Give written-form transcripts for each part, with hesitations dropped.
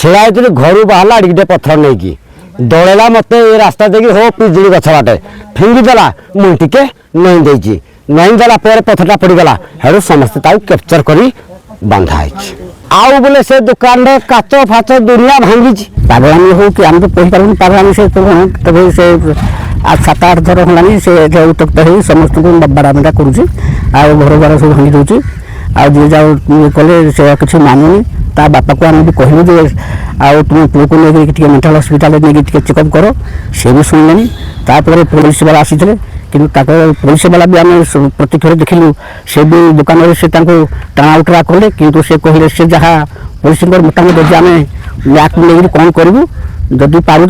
ଛିଡ଼ା ହେଇଥିଲି ଘରୁ ବାହାରିଲା ଟିକେ ପଥର ନେଇକି ଦଳେଇଲା ମତେ ଏ ରାସ୍ତା ଦେଇକି ହୋ ପିଜୁଳି ଗଛ ବାଟେ ଫିଙ୍ଗିଦେଲା ମୁଁ ଟିକେ ନଇଁ ଦେଇଛି ନଇଁ ଦେଲା ପରେ ପଥରଟା ପଡ଼ିଗଲା ହେଠୁ ସମସ୍ତେ ତାକୁ କ୍ୟାପଚର କରି ବାନ୍ଧା ହେଇଛି ଆଉ ବୋଲେ ସେ ଦୋକାନରେ କାଚ ଫାଚ ଦୁନିଆ ଭାଙ୍ଗିଛି ପାଗଳାମି ହଉ କି ଆମେ ତ କହିପାରିବୁନି ପାଗଳାମି ସେ ତବେ ସେ 7-8 ଥର ହେଲାଣି ସେ ଉତ୍ତପ୍ତ ହେଇ ସମସ୍ତଙ୍କୁ ବାଡ଼ାମିଟା କରୁଛି ଆଉ ଘର ଦ୍ୱାର ସବୁ ଭାଙ୍ଗି ଦେଉଛି ଆଉ ଯିଏ ଯାଉ କଲେ ସେ କିଛି ମାନୁନି ତା ବାପାକୁ ଆମେ ବି କହିବୁ ଯେ ଆଉ ତୁମ ପୁଅକୁ ନେଇକି ଟିକେ ମେଣ୍ଟାଲ ହସ୍ପିଟାଲରେ ନେଇକି ଟିକେ ଚେକଅପ୍ କର ସେ ବି ଶୁଣିଲେନି ତାପରେ ପୋଲିସ ବାଲା ଆସିଥିଲେ କିନ୍ତୁ ତାଙ୍କ ପୋଲିସ ବାଲା ବି ଆମେ ପ୍ରତିଥର ଦେଖିଲୁ ସେ ବି ଦୋକାନରେ ସେ ତାଙ୍କୁ ଟାଣା ଉଟରା କଲେ କିନ୍ତୁ ସେ କହିଲେ ସେ ଯାହା ପୋଲିସଙ୍କର ମତାମତ ଯଦି ଆମେ ୟାକୁ ନେଇକି କ'ଣ କରିବୁ ଯଦି ପାରୁ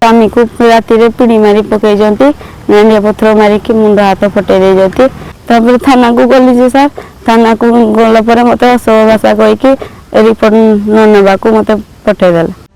स्वामी को राति पिड़ी मारी पकई नांडिया पथर मारिक मुंड हाथ फटे दे थाना को गली सर थाना को गला मत असह भाषा कहीकि रिपोर्ट न नेबा को मत पठेदेला।